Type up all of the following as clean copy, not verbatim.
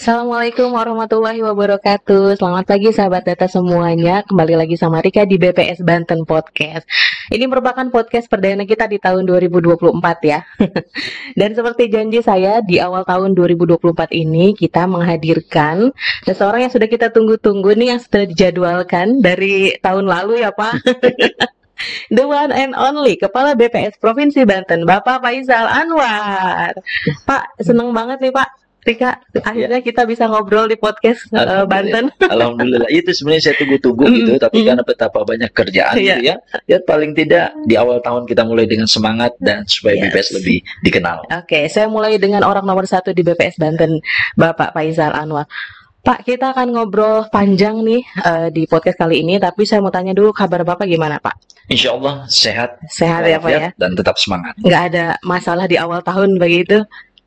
Assalamualaikum warahmatullahi wabarakatuh. Selamat pagi sahabat data semuanya. Kembali lagi sama Rika di BPS Banten Podcast. Ini merupakan podcast perdana kita di tahun 2024 ya. Dan seperti janji saya di awal tahun 2024 ini kita menghadirkan seseorang yang sudah kita tunggu-tunggu nih, yang sudah dijadwalkan dari tahun lalu ya Pak. The one and only Kepala BPS Provinsi Banten, Bapak Faizal Anwar. Pak, seneng banget nih Pak Rika, akhirnya kita bisa ngobrol di podcast Banten. Alhamdulillah, itu sebenarnya saya tunggu-tunggu gitu, tapi karena betapa banyak kerjaan gitu ya, paling tidak di awal tahun kita mulai dengan semangat dan supaya BPS lebih dikenal. Oke, saya mulai dengan orang nomor 1 di BPS Banten, Bapak Faizal Anwar. Pak, kita akan ngobrol panjang nih di podcast kali ini, tapi saya mau tanya dulu kabar Bapak gimana Pak? Insya Allah sehat, ya Pak ya, dan tetap semangat. Nggak ada masalah di awal tahun begitu?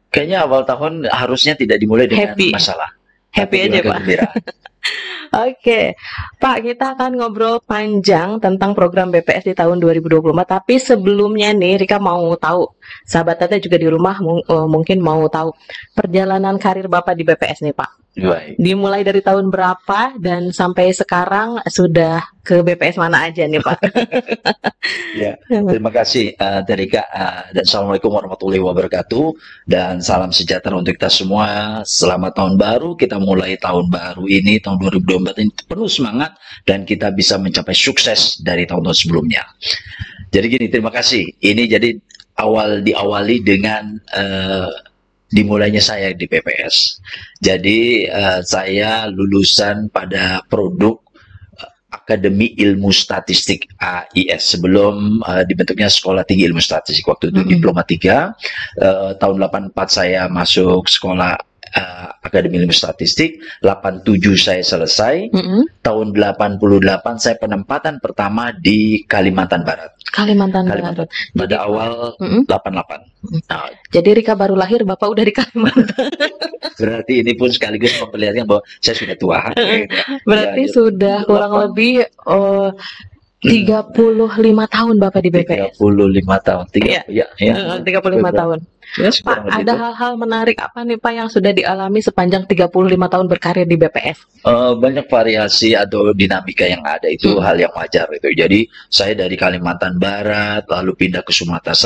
Kayaknya awal tahun harusnya tidak dimulai dengan masalah. Happy aja Pak. Oke, Pak, kita akan ngobrol panjang tentang program BPS di tahun 2024. Tapi sebelumnya nih, Rika mau tahu, sahabat Tata juga di rumah mungkin mau tahu perjalanan karir Bapak di BPS nih Pak. Baik. Dimulai dari tahun berapa dan sampai sekarang sudah ke BPS mana aja nih Pak? Ya, terima kasih Terika, dan Assalamualaikum warahmatullahi wabarakatuh, dan salam sejahtera untuk kita semua. Selamat tahun baru, kita mulai tahun baru ini, tahun 2024 ini penuh semangat dan kita bisa mencapai sukses dari tahun-tahun sebelumnya. Jadi gini, terima kasih. Ini jadi diawali dengan dimulainya saya di BPS. Jadi saya lulusan pada produk Akademi Ilmu Statistik AIS sebelum dibentuknya Sekolah Tinggi Ilmu Statistik. Waktu itu diploma 3, tahun 84 saya masuk sekolah Akademi Ilmu Statistik, 87 saya selesai, tahun 88 saya penempatan pertama di Kalimantan Barat. Kalimantan Barat. Pada awal 88. Nah, jadi Rika baru lahir, Bapak udah di Kalimantan. Berarti ini pun sekaligus memperlihatkan bahwa saya sudah tua. Berarti ya, sudah kurang lebih 35 tahun Bapak di BPS. 35 tahun. 35 tahun. Yes, Pak, ada hal-hal menarik apa nih Pak yang sudah dialami sepanjang 35 tahun berkarir di BPS? Banyak variasi atau dinamika yang ada, itu hal yang wajar itu. Jadi saya dari Kalimantan Barat, lalu pindah ke Sumatera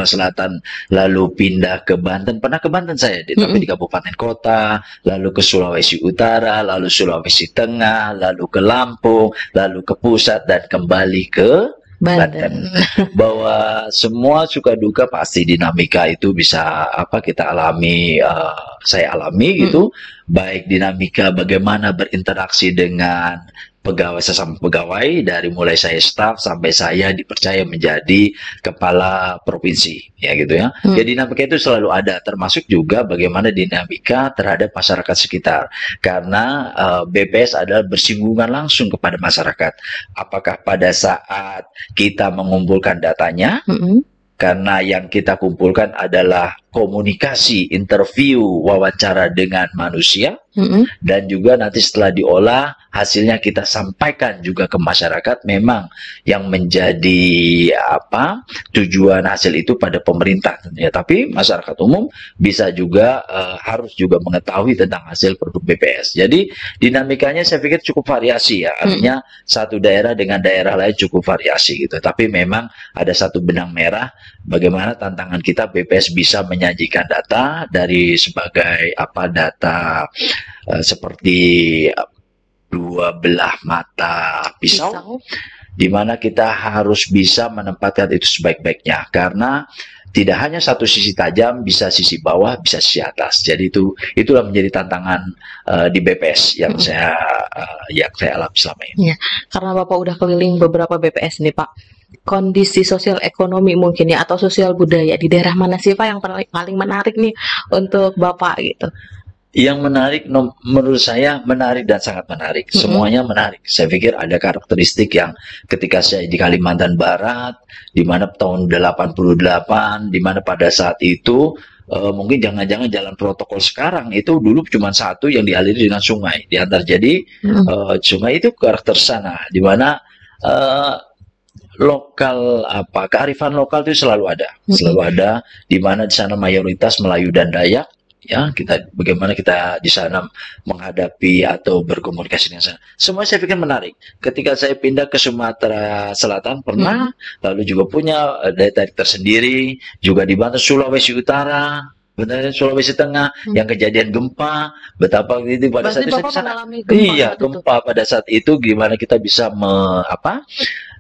Selatan, lalu pindah ke Banten. Pernah ke Banten saya, tapi di kabupaten kota, lalu ke Sulawesi Utara, lalu Sulawesi Tengah, lalu ke Lampung, lalu ke pusat, dan kembali ke Banten. Bahwa semua suka duka pasti dinamika itu bisa kita alami, saya alami gitu. Baik dinamika bagaimana berinteraksi dengan pegawai, sesama pegawai, dari mulai saya staf sampai saya dipercaya menjadi kepala provinsi, ya gitu ya. Ya, dinamika itu selalu ada, termasuk juga bagaimana dinamika terhadap masyarakat sekitar, karena BPS adalah bersinggungan langsung kepada masyarakat. Apakah pada saat kita mengumpulkan datanya, karena yang kita kumpulkan adalah komunikasi, interview, wawancara dengan manusia, dan juga nanti setelah diolah hasilnya kita sampaikan juga ke masyarakat. Memang yang menjadi tujuan hasil itu pada pemerintah ya, tapi masyarakat umum bisa juga harus juga mengetahui tentang hasil produk BPS. Jadi dinamikanya saya pikir cukup variasi ya, artinya satu daerah dengan daerah lain cukup variasi gitu. Tapi memang ada satu benang merah, bagaimana tantangan kita BPS bisa menyajikan data dari sebagai data seperti dua belah mata pisau, di mana kita harus bisa menempatkan itu sebaik-baiknya, karena tidak hanya satu sisi tajam, bisa sisi bawah, bisa sisi atas. Jadi itulah menjadi tantangan di BPS yang saya alami selama ini. Ya, karena Bapak udah keliling beberapa BPS nih Pak, kondisi sosial ekonomi mungkin ya, atau sosial budaya di daerah mana sih Pak yang paling menarik nih untuk Bapak gitu? Yang menarik, menurut saya menarik dan sangat menarik. Semuanya menarik. Saya pikir ada karakteristik yang ketika saya di Kalimantan Barat, di mana tahun 88, di mana pada saat itu mungkin jangan-jangan jalan protokol sekarang itu dulu cuma satu yang dialiri dengan sungai diantar. Jadi sungai itu karakter sana, di mana kearifan lokal itu selalu ada, di mana di sana mayoritas Melayu dan Dayak. ya kita bagaimana kita di sana menghadapi atau berkomunikasi dengan sana. Semua saya pikir menarik. Ketika saya pindah ke Sumatera Selatan pernah, lalu juga punya daya tarik tersendiri, juga di Banten, Sulawesi Utara, benar Sulawesi Tengah yang kejadian gempa, betapa itu pada Berarti saat itu Bapak saya mengalami gempa iya saat itu? gempa pada saat itu gimana kita bisa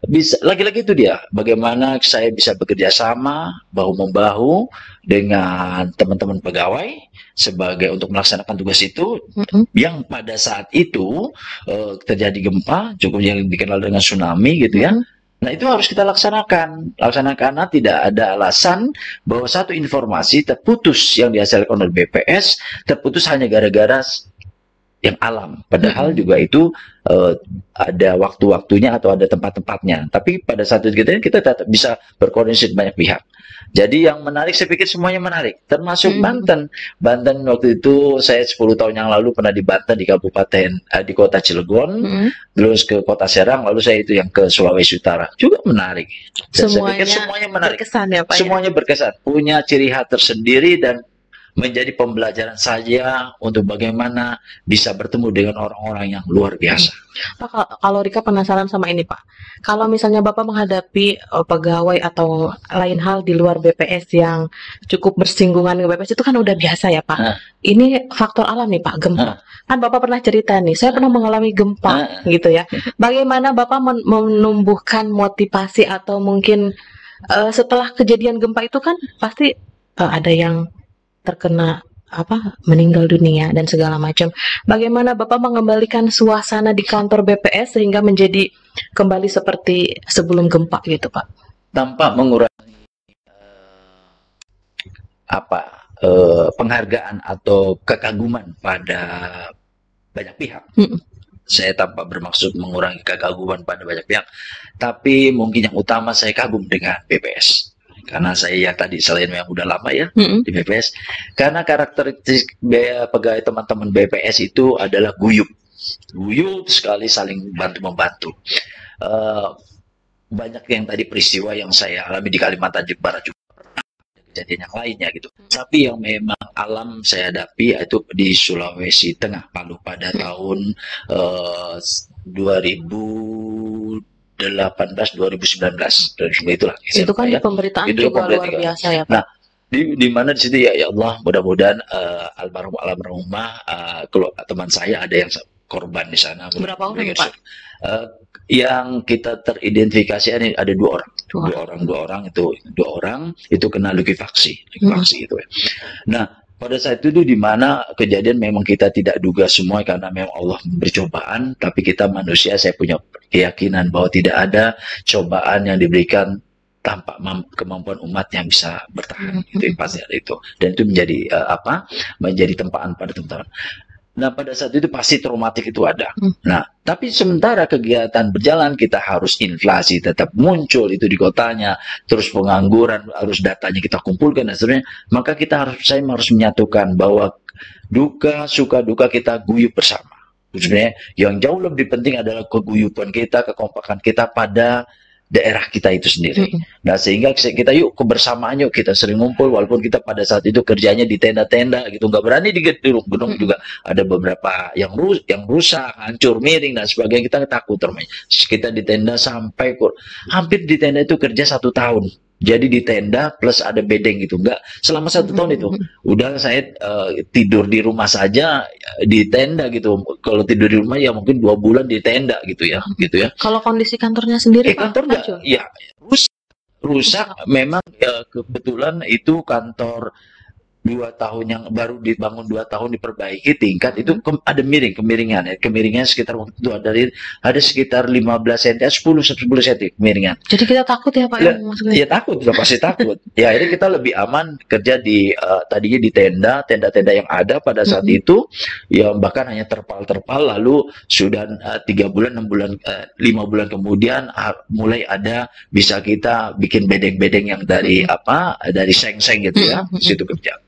bisa lagi-lagi itu dia bagaimana saya bisa bekerja sama bahu membahu dengan teman-teman pegawai sebagai untuk melaksanakan tugas itu yang pada saat itu terjadi gempa cukup yang dikenal dengan tsunami gitu ya. Nah itu harus kita laksanakan karena tidak ada alasan bahwa satu informasi terputus yang dihasilkan oleh BPS terputus hanya gara-gara yang alam. Padahal juga itu ada waktu-waktunya atau ada tempat-tempatnya. Tapi pada saat itu kita tetap bisa berkoordinasi dengan banyak pihak. Jadi yang menarik, saya pikir semuanya menarik. Termasuk Banten. Banten waktu itu saya 10 tahun yang lalu pernah di Banten, di kabupaten, di kota Cilegon. Terus ke kota Serang, lalu saya itu yang ke Sulawesi Utara. Juga menarik. Dan saya pikir semuanya menarik. Berkesan ya Pak? Semuanya berkesan. Punya ciri khas tersendiri dan menjadi pembelajaran saja untuk bagaimana bisa bertemu dengan orang-orang yang luar biasa. Pak, kalau Rika penasaran sama ini Pak, kalau misalnya Bapak menghadapi pegawai atau lain hal di luar BPS yang cukup bersinggungan dengan BPS itu kan udah biasa ya Pak. Ini faktor alam nih Pak, gempa. Kan Bapak pernah cerita nih, saya pernah mengalami gempa gitu ya. Bagaimana Bapak menumbuhkan motivasi atau mungkin setelah kejadian gempa itu kan pasti ada yang terkena meninggal dunia dan segala macam. Bagaimana Bapak mengembalikan suasana di kantor BPS sehingga menjadi kembali seperti sebelum gempa gitu Pak? Tanpa mengurangi penghargaan atau kekaguman pada banyak pihak. Saya tanpa bermaksud mengurangi kekaguman pada banyak pihak, tapi mungkin yang utama saya kagum dengan BPS. Karena saya yang tadi selain yang udah lama ya di BPS, karena karakteristik pegawai teman-teman BPS itu adalah guyup sekali, saling bantu-membantu. Banyak yang tadi peristiwa yang saya alami di Kalimantan Barat juga pernah kejadian yang lainnya gitu. Tapi yang memang alam saya hadapi itu di Sulawesi Tengah, Palu pada tahun 2018-2019 dan itulah itu kan ya, pemberitaan itu juga luar biasa ya Pak. Nah di mana di situ ya Allah mudah-mudahan almarhumah teman saya ada yang korban di sana. Berapa orang Pak? Yang kita teridentifikasi ada dua orang itu kena likuifaksi itu ya. Nah pada saat itu di mana kejadian memang kita tidak duga semua karena memang Allah bercobaan, tapi kita manusia, saya punya keyakinan bahwa tidak ada cobaan yang diberikan tanpa kemampuan umat yang bisa bertahan. Itu pasti ada itu, dan itu menjadi tempaan pada teman-teman. Nah pada saat itu pasti traumatik itu ada. Nah tapi sementara kegiatan berjalan, kita harus inflasi tetap muncul itu di kotanya, terus pengangguran harus datanya kita kumpulkan dan seterusnya. Maka saya harus menyatukan bahwa suka duka kita guyup bersama. Sebenarnya yang jauh lebih penting adalah keguyupan kita, kekompakan kita pada daerah kita itu sendiri. Nah sehingga kita kebersamaan kita sering ngumpul, walaupun kita pada saat itu kerjanya di tenda-tenda gitu, nggak berani di gedung juga ada beberapa yang rusak, hancur, miring dan sebagainya, kita takut terus. Kita di tenda sampai hampir di tenda itu kerja 1 tahun. Jadi di tenda plus ada bedeng gitu, enggak selama 1 tahun itu. Udah saya tidur di rumah saja di tenda gitu. Kalau tidur di rumah ya mungkin 2 bulan di tenda gitu ya. Kalau kondisi kantornya sendiri Pak? Kantornya ya rusak. Memang kebetulan itu kantor 2 tahun yang baru dibangun, 2 tahun diperbaiki tingkat itu ada kemiringan ya. Kemiringannya sekitar waktu itu ada sekitar 15 cm, 10 cm kemiringan. Jadi kita takut ya Pak? Ya takut, pasti takut. Ya akhirnya kita lebih aman kerja di tadinya di tenda-tenda yang ada pada saat itu, ya bahkan hanya terpal, lalu sudah 3 bulan, 6 bulan, 5 bulan kemudian mulai ada bisa kita bikin bedeng-bedeng yang dari dari seng-seng gitu ya, situ kerja.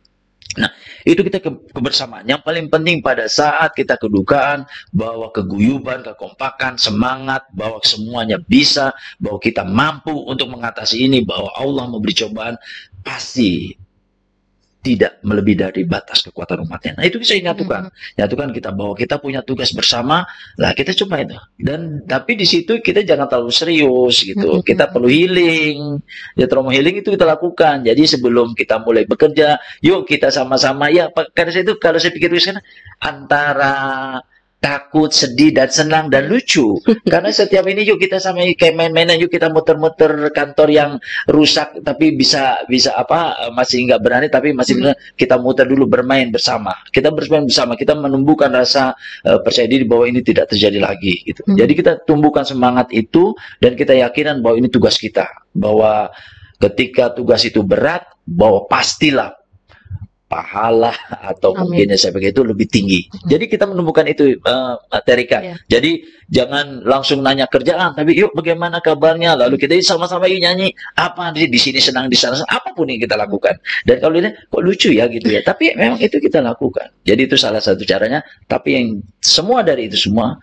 Nah, itu kita kebersamaan. Yang paling penting pada saat kita kedukaan, bahwa keguyuban, kekompakan, semangat, bahwa semuanya bisa, bahwa kita mampu untuk mengatasi ini, bahwa Allah memberi cobaan, pasti tidak melebihi dari batas kekuatan umatnya. Nah itu saya nyatukan, nyatukan kita bahwa kita punya tugas bersama, lah kita coba itu. Dan tapi di situ kita jangan terlalu serius gitu. Kita perlu healing, ya trauma healing itu kita lakukan. Jadi sebelum kita mulai bekerja, yuk kita sama-sama ya. Karena saya itu kalau saya pikir sekarang antara takut, sedih, dan senang, dan lucu. Karena setiap ini yuk kita sama kayak main-mainan, yuk kita muter-muter kantor yang rusak, tapi bisa apa, masih nggak berani, tapi masih benar, kita muter dulu bermain bersama. Kita bermain bersama, kita menumbuhkan rasa percaya diri bahwa ini tidak terjadi lagi. Gitu. Jadi kita tumbuhkan semangat itu, dan kita yakinan bahwa ini tugas kita. Bahwa ketika tugas itu berat, bahwa pastilah pahala atau mungkin saya pikir itu lebih tinggi. Jadi kita menemukan itu Terika. Jadi jangan langsung nanya kerjaan, tapi yuk bagaimana kabarnya? Lalu kita sama-sama yuk nyanyi apa di sini senang, di sana apapun yang kita lakukan. Dan kalau ini kok lucu ya gitu ya. Tapi memang itu kita lakukan. Jadi itu salah satu caranya. Tapi yang semua dari itu semua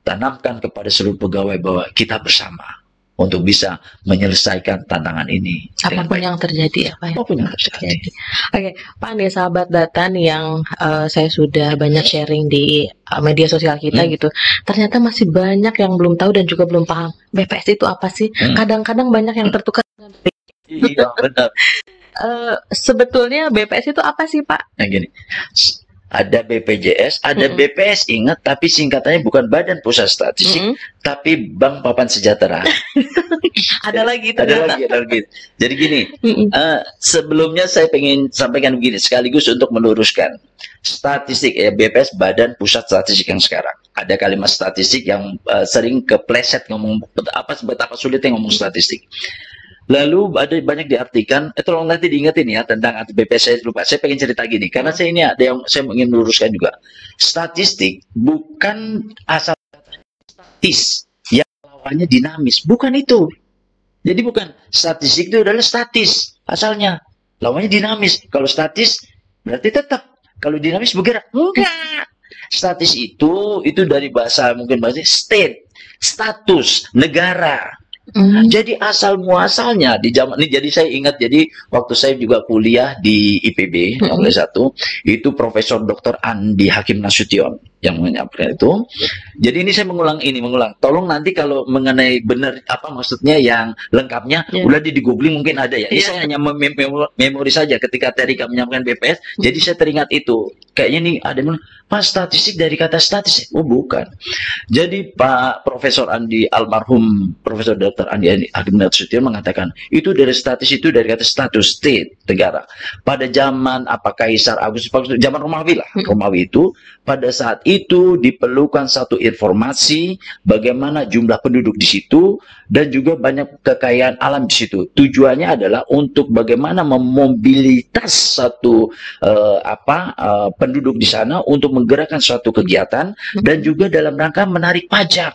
tanamkan kepada seluruh pegawai bahwa kita bersama untuk bisa menyelesaikan tantangan ini. Apapun yang terjadi ya Pak. Apapun yang terjadi. Oke, Pak nih sahabat data nih yang saya sudah banyak sharing di media sosial kita gitu. Ternyata masih banyak yang belum tahu dan juga belum paham BPS itu apa sih. Kadang-kadang banyak yang tertukar. Iya benar. Sebetulnya BPS itu apa sih Pak? Yang gini. Ada BPJS, ada BPS, ingat, tapi singkatannya bukan Badan Pusat Statistik, tapi Bank Papan Sejahtera. Ada lagi. Ada lagi. Jadi gini, sebelumnya saya pengen sampaikan begini, sekaligus untuk meluruskan. Statistik, BPS Badan Pusat Statistik yang sekarang. Ada kalimat statistik yang sering kepleset ngomong, betapa sulitnya ngomong statistik. Lalu ada banyak diartikan, tolong nanti diingetin ya tentang BPS saya lupa. Saya pengen cerita gini, karena saya ini ada yang saya ingin meluruskan juga. Statistik bukan asal statis, yang lawannya dinamis. Bukan itu. Jadi bukan, statistik itu adalah statis asalnya. Lawannya dinamis. Kalau statis berarti tetap. Kalau dinamis bergerak. Enggak. Statis itu dari bahasa mungkin bahasa state, status, negara. Jadi asal muasalnya di zaman ini, jadi saya ingat, jadi waktu saya juga kuliah di IPB oleh satu, itu Profesor Dr. Andi Hakim Nasution yang menyampaikan itu. Jadi ini saya mengulang. Tolong nanti kalau mengenai benar apa maksudnya yang lengkapnya, udah di googling mungkin ada ya. Ini saya hanya memori saja ketika Terika menyampaikan BPS. Jadi saya teringat itu. Kayaknya nih ada yang bilang, Pak, statistik dari kata statis. Oh bukan. Jadi Pak Profesor Andi, almarhum Profesor Dr. Andi Hakim Nasution mengatakan itu dari statis, itu dari kata status, state, negara. Pada zaman Kaisar Agustus, zaman Romawi lah. Romawi itu pada saat itu diperlukan satu informasi bagaimana jumlah penduduk di situ dan juga banyak kekayaan alam di situ. Tujuannya adalah untuk bagaimana memobilitas satu penduduk di sana untuk menggerakkan suatu kegiatan dan juga dalam rangka menarik pajak.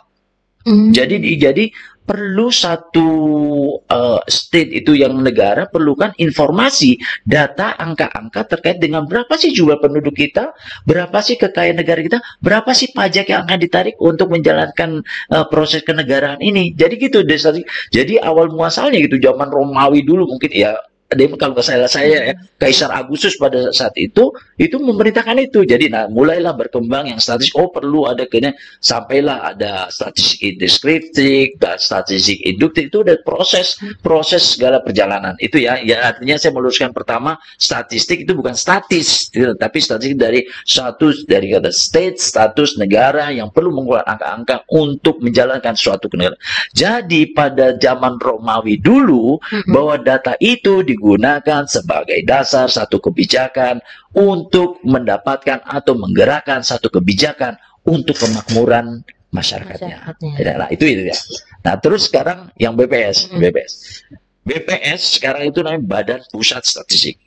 Jadi perlu satu state itu yang negara perlukan informasi, data, angka-angka terkait dengan berapa sih jumlah penduduk kita, berapa sih kekayaan negara kita, berapa sih pajak yang akan ditarik untuk menjalankan proses kenegaraan ini. Jadi gitu, jadi awal muasalnya gitu, zaman Romawi dulu mungkin ya. Kalau nggak salah saya ya, Kaisar Agustus pada saat itu memerintahkan itu. Jadi mulailah berkembang yang statistik. Oh perlu ada kayaknya, sampailah ada statistik deskriptif, statistik induktif. Itu udah proses segala perjalanan itu ya. Ya artinya saya meluruskan pertama, statistik itu bukan statis, tapi statistik dari kata state, status negara yang perlu mengeluarkan angka-angka untuk menjalankan suatu negara. Jadi pada zaman Romawi dulu bahwa data itu digunakan sebagai dasar satu kebijakan untuk mendapatkan atau menggerakkan satu kebijakan untuk kemakmuran masyarakatnya. Nah, itu ya. Nah, terus sekarang yang BPS. BPS sekarang itu namanya Badan Pusat Statistik.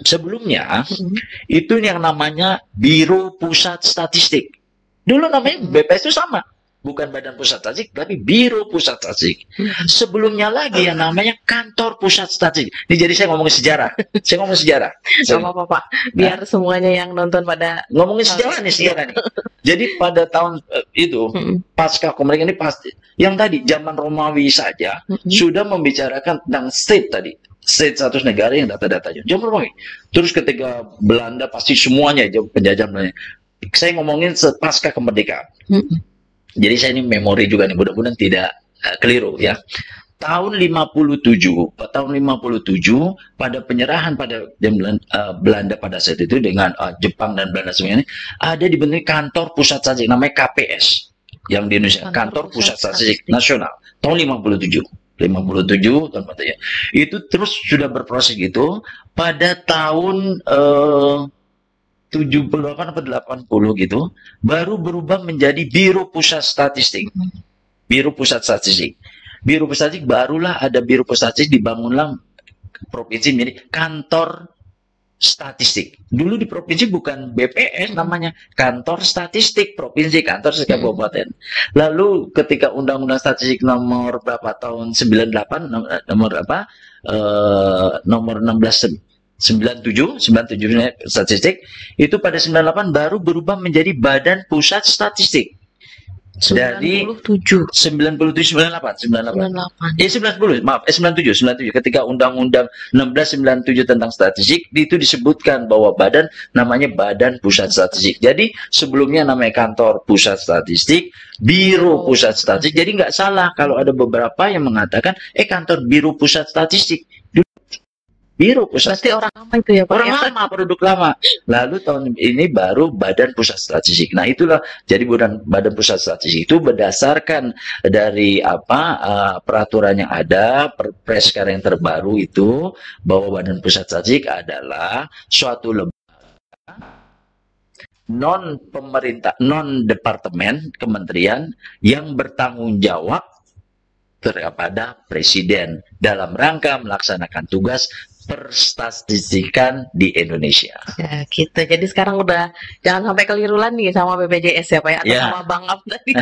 Sebelumnya itu yang namanya Biro Pusat Statistik. Dulu namanya BPS itu sama. Bukan Badan Pusat Statistik, tapi Biro Pusat Statistik. Sebelumnya lagi yang namanya Kantor Pusat Statistik. Ini jadi saya ngomongin sejarah. Sama Pak, biar semuanya yang nonton pada ngomongin sejarah nih. Jadi pada tahun itu pasca kemerdekaan ini pasti yang tadi zaman Romawi saja sudah membicarakan tentang state tadi. status negara yang data-datanya. Jangan berbohong. Terus ketika Belanda pasti semuanya penjajah Belanda. Saya ngomongin pasca kemerdekaan. Jadi saya ini memori juga nih, mudah-mudahan tidak keliru ya. Tahun 57 pada penyerahan pada Belanda pada saat itu dengan Jepang dan Belanda semuanya ada dibentuk kantor pusat statistik namanya KPS yang di Indonesia, kantor pusat statistik nasional tahun 57 tempatnya. Itu terus sudah berproses gitu pada tahun 78 atau 80 gitu baru berubah menjadi Biro Pusat Statistik. Biro Pusat Statistik. Biro Pusat Statistik barulah ada Biro Pusat Statistik dibangunlah provinsi menjadi kantor statistik. Dulu di provinsi bukan BPS namanya, kantor statistik provinsi, kantor kabupaten. Lalu ketika Undang-Undang Statistik nomor berapa tahun 98 nomor apa? Nomor 16 97 statistik itu pada 98 baru berubah menjadi Badan Pusat Statistik. Dari 97 98 ya 90 maaf 97 ketika Undang-Undang 1697 tentang statistik itu disebutkan bahwa badan namanya Badan Pusat Statistik. Jadi sebelumnya namanya Kantor Pusat Statistik, Biro Pusat Statistik. Jadi nggak salah kalau ada beberapa yang mengatakan kantor Biro Pusat Statistik. Biro Pusat. Pasti orang lama itu ya Pak? Orang lama, produk lama. Lalu tahun ini baru Badan Pusat Statistik. Nah itulah, jadi Badan Pusat Statistik itu berdasarkan dari peraturan yang ada, Perpres sekarang yang terbaru itu, bahwa Badan Pusat Statistik adalah suatu lembaga non pemerintah, non departemen, kementerian yang bertanggung jawab kepada Presiden dalam rangka melaksanakan tugas perstatistikan di Indonesia. Ya, gitu. Jadi sekarang udah jangan sampai keliruan nih sama BPJS ya Pak ya, atau sama Bangap tadi.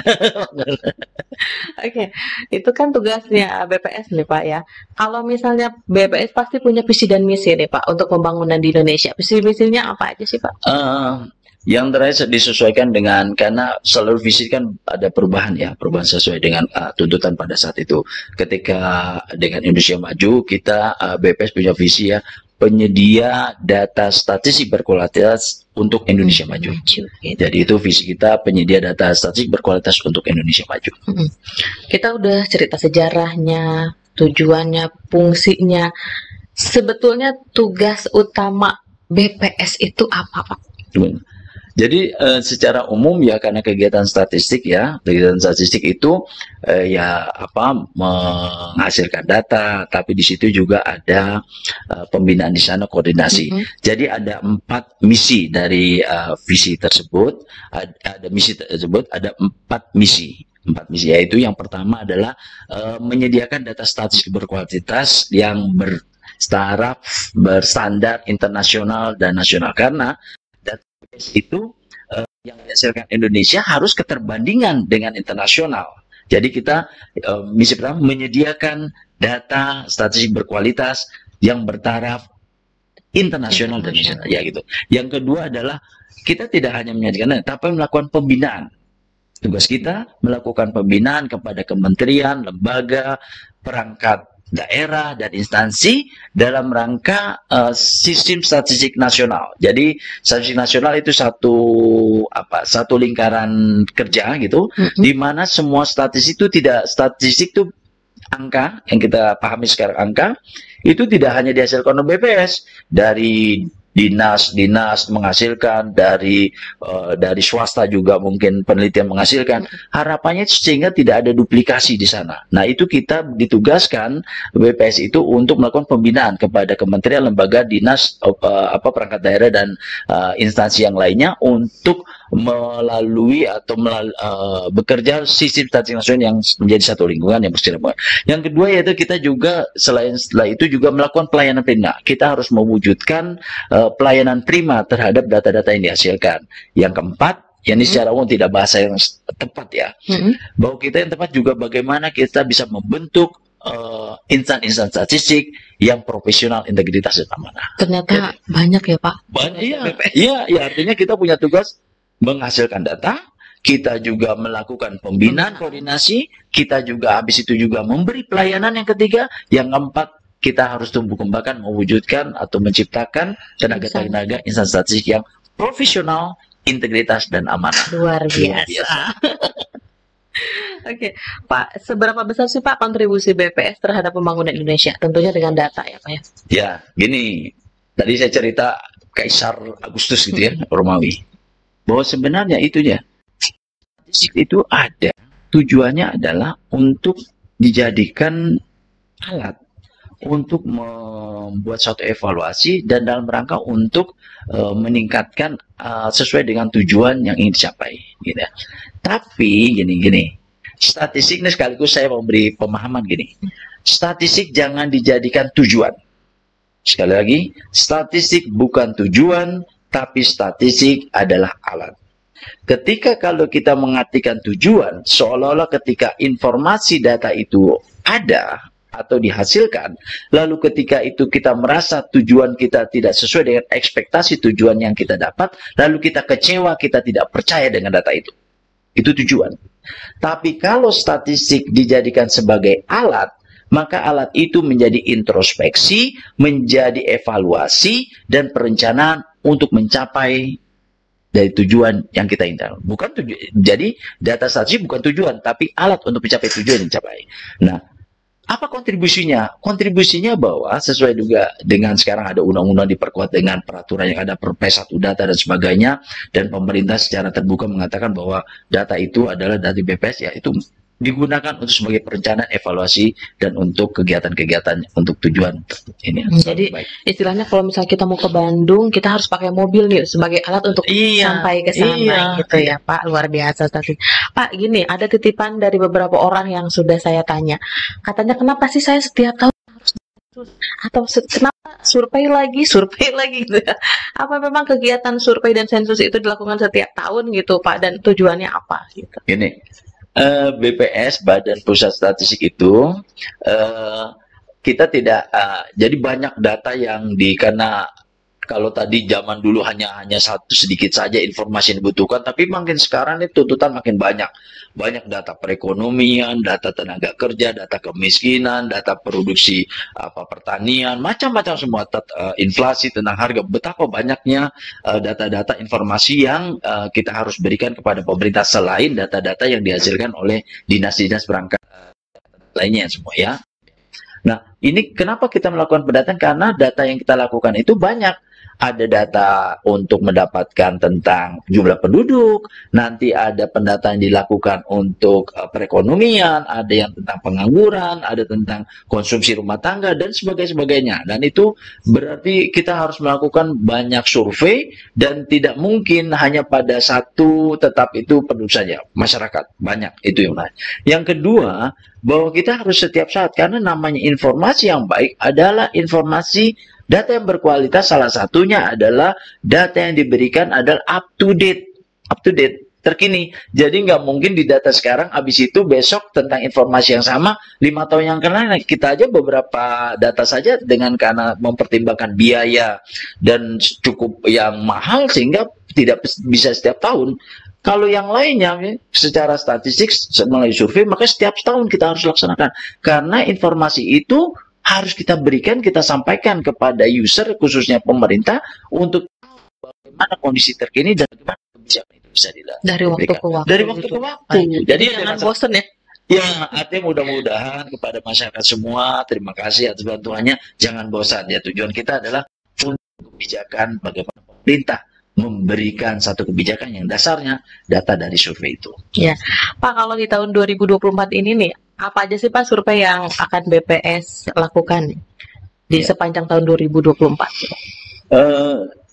Oke, itu kan tugasnya BPS nih Pak ya. Kalau misalnya BPS pasti punya visi dan misi nih Pak untuk pembangunan di Indonesia. Visi misinya apa aja sih Pak? Yang terakhir disesuaikan dengan, karena selalu visi kan ada perubahan ya, perubahan sesuai dengan tuntutan pada saat itu. Ketika dengan Indonesia Maju, kita BPS punya visi ya, penyedia data statistik berkualitas untuk Indonesia Maju. Jadi itu visi kita, penyedia data statistik berkualitas untuk Indonesia Maju. Kita udah cerita sejarahnya, tujuannya, fungsinya. Sebetulnya tugas utama BPS itu apa Pak? Jadi secara umum ya, karena kegiatan statistik itu menghasilkan data, tapi di situ juga ada pembinaan di sana, koordinasi. Jadi ada 4 misi dari visi tersebut. Ada 4 misi. 4 misi, yaitu yang pertama adalah menyediakan data statistik berkualitas yang berstandar internasional dan nasional, karena itu yang dihasilkan Indonesia harus keterbandingan dengan internasional. Jadi kita misi pertama menyediakan data statistik berkualitas yang bertaraf internasional dan nasional, ya gitu. Yang kedua adalah kita tidak hanya menyajikan data, tapi melakukan pembinaan. Tugas kita melakukan pembinaan kepada kementerian, lembaga, perangkat daerah dan instansi dalam rangka sistem statistik nasional. Jadi statistik nasional itu satu lingkaran kerja gitu, di mana semua statistik itu angka yang kita pahami sekarang, angka itu tidak hanya dihasilkan oleh BPS, dari dinas menghasilkan, dari swasta juga mungkin penelitian menghasilkan. Harapannya sehingga tidak ada duplikasi di sana. Nah, itu kita ditugaskan BPS itu untuk melakukan pembinaan kepada kementerian, lembaga, dinas, perangkat daerah dan instansi yang lainnya untuk melalui atau bekerja sistem statistik nasional yang menjadi satu lingkungan yang berkesinambungan. Yang kedua yaitu kita juga setelah itu juga melakukan pelayanan prima. Kita harus mewujudkan pelayanan prima terhadap data-data yang dihasilkan. Yang keempat, ini secara umum tidak bahasa yang tepat ya, bahwa kita yang tepat juga bagaimana kita bisa membentuk insan-insan statistik yang profesional, integritas dan amanah. Ternyata banyak ya Pak. Banyak, iya, artinya kita punya tugas menghasilkan data, kita juga melakukan pembinaan, koordinasi, kita juga habis itu juga memberi pelayanan. Yang ketiga, yang keempat, kita harus tumbuh kembangkan, mewujudkan atau menciptakan tenaga-tenaga insan statistik yang profesional, integritas, dan amanah. Luar biasa. Oke, Pak, seberapa besar sih Pak kontribusi BPS terhadap pembangunan Indonesia? Tentunya dengan data ya Pak ya. Ya, gini, tadi saya cerita Kaisar Agustus gitu ya, Romawi. Bahwa sebenarnya itunya, statistik itu ada, tujuannya adalah untuk dijadikan alat untuk membuat suatu evaluasi dan dalam rangka untuk meningkatkan sesuai dengan tujuan yang ingin dicapai. Gitu. Tapi gini, statistik ini sekaligus saya memberi pemahaman gini. Statistik jangan dijadikan tujuan. Sekali lagi, statistik bukan tujuan, tapi statistik adalah alat. Ketika kalau kita mengartikan tujuan, seolah-olah ketika informasi data itu ada atau dihasilkan, lalu ketika itu kita merasa tujuan kita tidak sesuai dengan ekspektasi tujuan yang kita dapat, lalu kita kecewa, kita tidak percaya dengan data itu. Itu tujuan. Tapi kalau statistik dijadikan sebagai alat, maka alat itu menjadi introspeksi, menjadi evaluasi, dan perencanaan untuk mencapai dari tujuan yang kita inginkan. Jadi data statistik bukan tujuan, tapi alat untuk mencapai tujuan yang dicapai. Nah, apa kontribusinya? Kontribusinya bahwa sesuai juga dengan sekarang ada undang-undang diperkuat dengan peraturan yang ada Perpres 1 data dan sebagainya, dan pemerintah secara terbuka mengatakan bahwa data itu adalah dari BPS, yaitu digunakan untuk sebagai perencanaan, evaluasi, dan untuk kegiatan-kegiatan untuk tujuan ini. Jadi istilahnya kalau misalnya kita mau ke Bandung, kita harus pakai mobil nih sebagai alat untuk sampai ke sana gitu ya Pak. Luar biasa tadi. Pak, gini, ada titipan dari beberapa orang yang sudah saya tanya. Katanya, kenapa sih saya setiap tahun harus atau kenapa survei lagi gitu ya? Apa memang kegiatan survei dan sensus itu dilakukan setiap tahun gitu Pak, dan tujuannya apa gitu? Gini, BPS, Badan Pusat Statistik itu kita tidak jadi banyak data yang karena kalau tadi zaman dulu hanya satu sedikit saja informasi yang dibutuhkan, tapi makin sekarang ini tuntutan makin banyak data perekonomian, data tenaga kerja, data kemiskinan, data produksi pertanian, macam-macam semua, inflasi, tentang harga. Betapa banyaknya data-data informasi yang kita harus berikan kepada pemerintah selain data-data yang dihasilkan oleh dinas-dinas perangkat lainnya semua ya. Nah, ini kenapa kita melakukan pendataan? Karena data yang kita lakukan itu banyak. Ada data untuk mendapatkan tentang jumlah penduduk, nanti ada pendataan yang dilakukan untuk perekonomian, ada yang tentang pengangguran, ada tentang konsumsi rumah tangga, dan sebagainya. Dan itu berarti kita harus melakukan banyak survei, dan tidak mungkin hanya pada satu tetap itu penduduk saja, masyarakat banyak, itu yang lain. Yang kedua, bahwa kita harus setiap saat, karena namanya informasi yang baik adalah informasi data yang berkualitas. Salah satunya adalah data yang diberikan adalah up to date, terkini. Jadi nggak mungkin di data sekarang, habis itu besok tentang informasi yang sama 5 tahun yang akan lain. Kita aja beberapa data saja dengan karena mempertimbangkan biaya dan cukup yang mahal sehingga tidak bisa setiap tahun. Kalau yang lainnya secara statistik melalui survei, maka setiap tahun kita harus laksanakan, karena informasi itu harus kita berikan, kita sampaikan kepada user, khususnya pemerintah, untuk bagaimana kondisi terkini dan bagaimana kebijakan itu bisa dilakukan. Dari waktu ke waktu. Dari waktu ke waktu. Jadi jangan bosan ya. Ya, artinya mudah-mudahan kepada masyarakat semua, terima kasih atas bantuannya, jangan bosan. Ya, tujuan kita adalah untuk kebijakan bagaimana pemerintah memberikan satu kebijakan yang dasarnya data dari survei itu. Ya, Pak, kalau di tahun 2024 ini nih, apa aja sih Pak survei yang akan BPS lakukan di sepanjang tahun 2024?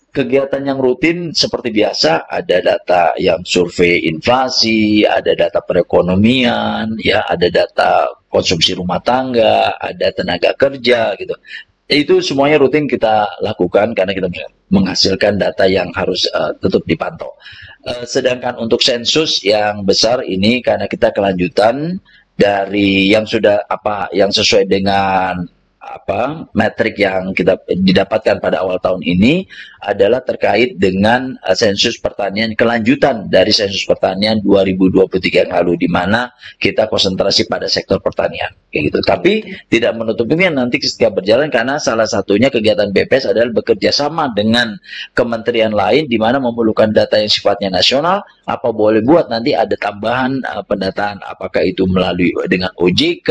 Kegiatan yang rutin seperti biasa, ada data yang survei inflasi, ada data perekonomian, ya, ada data konsumsi rumah tangga, ada tenaga kerja gitu. Itu semuanya rutin kita lakukan karena kita menghasilkan data yang harus tetap dipantau. Sedangkan untuk sensus yang besar ini karena kita kelanjutan dari yang sudah yang sesuai dengan metrik yang kita didapatkan pada awal tahun ini adalah terkait dengan sensus pertanian, kelanjutan dari sensus pertanian 2023 yang lalu, di mana kita konsentrasi pada sektor pertanian, kayak gitu. Tapi tidak menutup kemungkinan nanti ketika berjalan, karena salah satunya kegiatan BPS adalah bekerja sama dengan kementerian lain, di mana memerlukan data yang sifatnya nasional. Apa boleh buat nanti ada tambahan pendataan, apakah itu melalui dengan OJK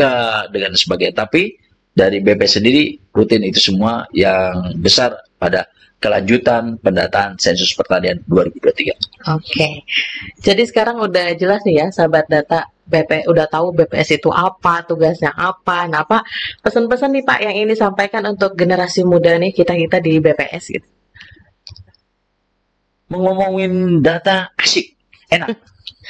dengan sebagainya. Tapi dari BPS sendiri rutin itu semua yang besar pada kelanjutan pendataan sensus pertanian 2023. Oke. Jadi sekarang udah jelas nih ya, sahabat data, udah tahu BPS itu apa, tugasnya apa. Nah, Pak, pesan-pesan nih Pak yang ini sampaikan untuk generasi muda nih, kita-kita di BPS gitu. Ngomongin data asik, enak.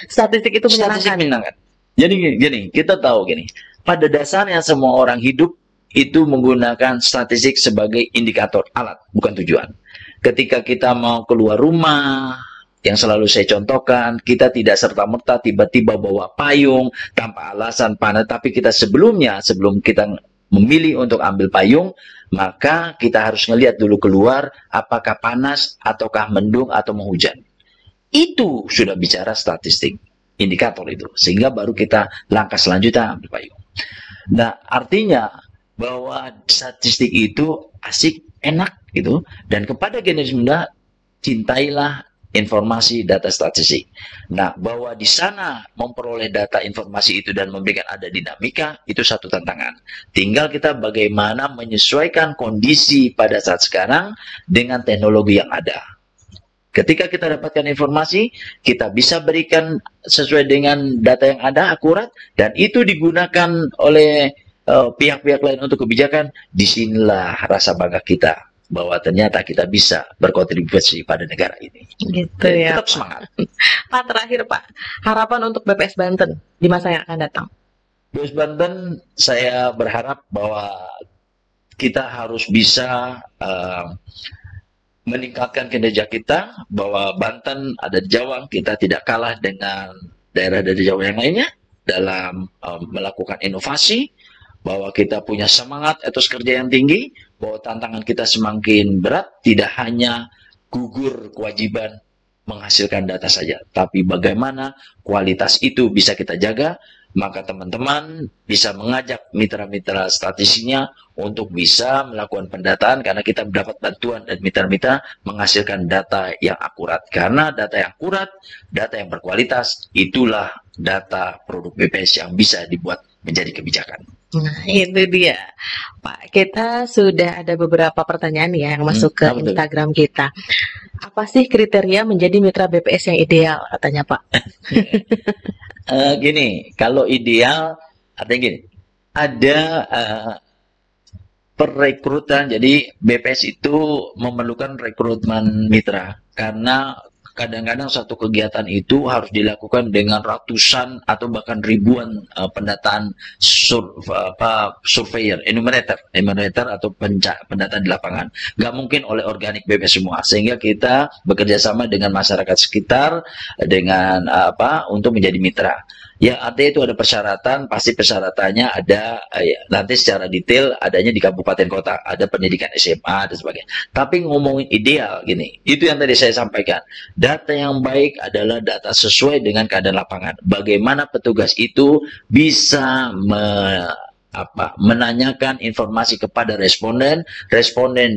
Statistik itu menyenangkan. Jadi gini, kita tahu gini, pada dasarnya semua orang hidup itu menggunakan statistik sebagai indikator, alat, bukan tujuan. Ketika kita mau keluar rumah, yang selalu saya contohkan, kita tidak serta-merta tiba-tiba bawa payung tanpa alasan panas, tapi kita sebelum kita memilih untuk ambil payung, maka kita harus ngelihat dulu keluar, apakah panas, ataukah mendung, atau mau hujan. Itu sudah bicara statistik, indikator itu. Sehingga baru kita langkah selanjutnya ambil payung. Nah, artinya bahwa statistik itu asik, enak gitu. Dan kepada generasi muda, cintailah informasi data statistik. Nah, bahwa di sana memperoleh data informasi itu dan memberikan ada dinamika, itu satu tantangan. Tinggal kita bagaimana menyesuaikan kondisi pada saat sekarang dengan teknologi yang ada. Ketika kita dapatkan informasi, kita bisa berikan sesuai dengan data yang ada, akurat, dan itu digunakan oleh pihak-pihak lain untuk kebijakan. Disinilah rasa bangga kita bahwa ternyata kita bisa berkontribusi pada negara ini. Gitu ya. Tetap semangat. Pak, terakhir Pak, harapan untuk BPS Banten di masa yang akan datang. BPS Banten, saya berharap bahwa kita harus bisa meningkatkan kinerja kita, bahwa Banten ada di Jawa, kita tidak kalah dengan daerah dari Jawa yang lainnya dalam melakukan inovasi, bahwa kita punya semangat etos kerja yang tinggi, bahwa tantangan kita semakin berat, tidak hanya gugur kewajiban menghasilkan data saja, tapi bagaimana kualitas itu bisa kita jaga. Maka teman-teman bisa mengajak mitra-mitra statistiknya untuk bisa melakukan pendataan, karena kita mendapat bantuan dan mitra-mitra menghasilkan data yang akurat. Karena data yang akurat, data yang berkualitas, itulah data produk BPS yang bisa dibuat menjadi kebijakan. Nah, itu dia. Pak, kita sudah ada beberapa pertanyaan ya yang masuk ke Instagram kita. Apa sih kriteria menjadi mitra BPS yang ideal, katanya Pak? Gini, kalau ideal, artinya gini, ada perekrutan, jadi BPS itu memerlukan rekrutmen mitra, karena kadang-kadang satu kegiatan itu harus dilakukan dengan ratusan atau bahkan ribuan pendataan surveyor, enumerator atau pendataan di lapangan. Nggak mungkin oleh organik BPS semua, sehingga kita bekerja sama dengan masyarakat sekitar dengan untuk menjadi mitra. Ya, artinya itu ada persyaratan, pasti persyaratannya ada nanti secara detail adanya di kabupaten kota, ada pendidikan SMA dan sebagainya. Tapi ngomongin ideal gini, itu yang tadi saya sampaikan. Data yang baik adalah data sesuai dengan keadaan lapangan. Bagaimana petugas itu bisa menanyakan informasi kepada responden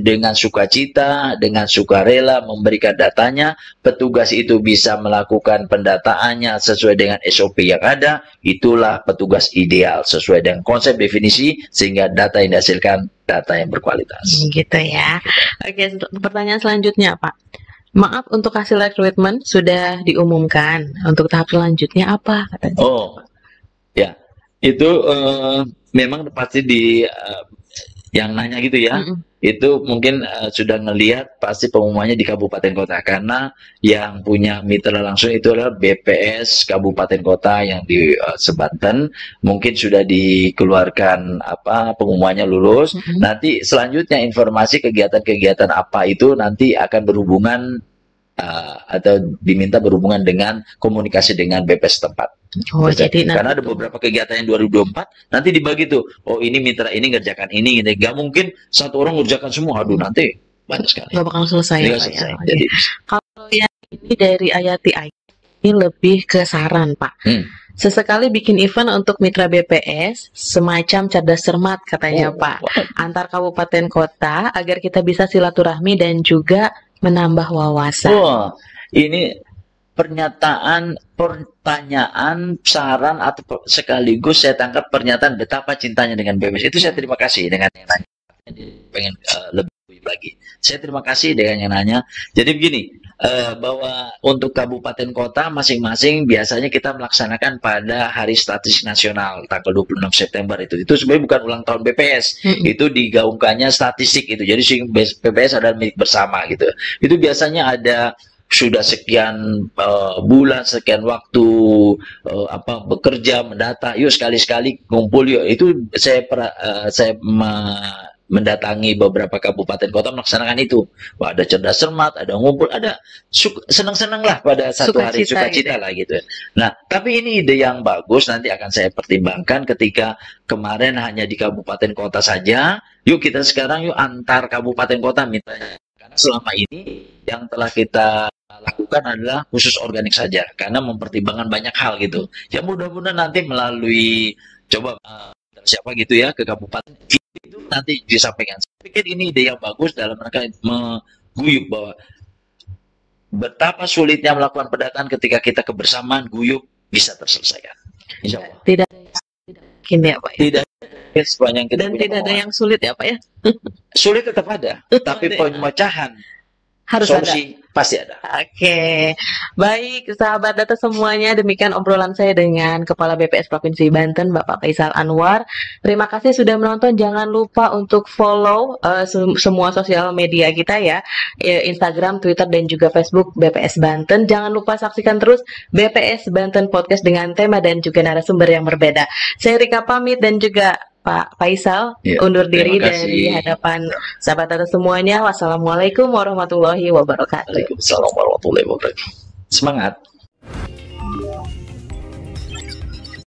dengan sukacita, dengan sukarela memberikan datanya, petugas itu bisa melakukan pendataannya sesuai dengan SOP yang ada. Itulah petugas ideal sesuai dengan konsep definisi, sehingga data yang dihasilkan data yang berkualitas. Gitu ya. Oke, pertanyaan selanjutnya Pak. Maaf, untuk hasil rekrutmen sudah diumumkan. Untuk tahap selanjutnya apa, katanya? Oh, ya. Itu memang pasti yang nanya gitu ya, itu mungkin sudah ngelihat pasti pengumumannya di kabupaten kota, karena yang punya mitra langsung itu adalah BPS kabupaten kota yang di Banten. Mungkin sudah dikeluarkan pengumumannya lulus. Nanti selanjutnya informasi kegiatan-kegiatan apa itu nanti akan berhubungan atau diminta berhubungan dengan komunikasi dengan BPS tempat. Oh, jadi Karena ada beberapa kegiatan yang 2024 nanti dibagi tuh. Oh, ini mitra ini ngerjakan ini gitu. Gak mungkin satu orang ngerjakan semua. Aduh, nanti banyak sekali. nggak bakal selesai ya, Nggak Pak, selesai. ya. Jadi, Kalau yang ini dari Ayati ini lebih ke saran, Pak. Sesekali bikin event untuk mitra BPS, semacam cerdas cermat katanya Pak, antar kabupaten kota agar kita bisa silaturahmi dan juga menambah wawasan. wah, ini pertanyaan, saran atau sekaligus saya tangkap pernyataan betapa cintanya dengan BPS. Itu saya terima kasih dengan yang nanya. Pengen lebih lagi. Saya terima kasih dengan yang nanya. Jadi begini, bahwa untuk kabupaten kota masing-masing biasanya kita melaksanakan pada Hari Statistik Nasional tanggal 26 September itu. Itu sebenarnya bukan ulang tahun BPS. Itu digaungkannya statistik itu. Jadi BPS adalah milik bersama gitu. Itu biasanya ada sudah sekian bulan, sekian waktu bekerja, mendata, yuk sekali-sekali ngumpul yuk. Itu saya mendatangi beberapa kabupaten kota melaksanakan itu. Wah, ada cerdas cermat, ada ngumpul, ada senang-senang lah pada satu hari sukacita lah gitu. Nah, tapi ini ide yang bagus, nanti akan saya pertimbangkan ketika kemarin hanya di kabupaten kota saja. Yuk kita sekarang yuk antar kabupaten kota misalnya. Karena selama ini yang telah kita lakukan adalah khusus organik saja, karena mempertimbangkan banyak hal gitu. Ya mudah-mudahan nanti melalui siapa gitu ya ke kabupaten itu nanti disampaikan. Saya pikir ini ide yang bagus dalam rangka mengguyup bahwa betapa sulitnya melakukan pendataan ketika kita kebersamaan guyup bisa terselesaikan. Insya Allah. Tidak mungkin ya Pak. Tidak sepanjang kita dan tidak ada yang sulit ya Pak ya. Sulit tetap ada, tapi pemecahan harus solusi ada. Pasti ada. Oke, baik sahabat data semuanya, demikian obrolan saya dengan Kepala BPS Provinsi Banten, Bapak Faisal Anwar. Terima kasih sudah menonton. Jangan lupa untuk follow semua sosial media kita ya, Instagram, Twitter, dan juga Facebook BPS Banten. Jangan lupa saksikan terus BPS Banten Podcast dengan tema dan juga narasumber yang berbeda. Saya Rika pamit dan juga Pak Faisal undur diri dari hadapan sahabat data semuanya. Wassalamualaikum warahmatullahi wabarakatuh. Waalaikumsalam warahmatullahi wabarakatuh. Semangat.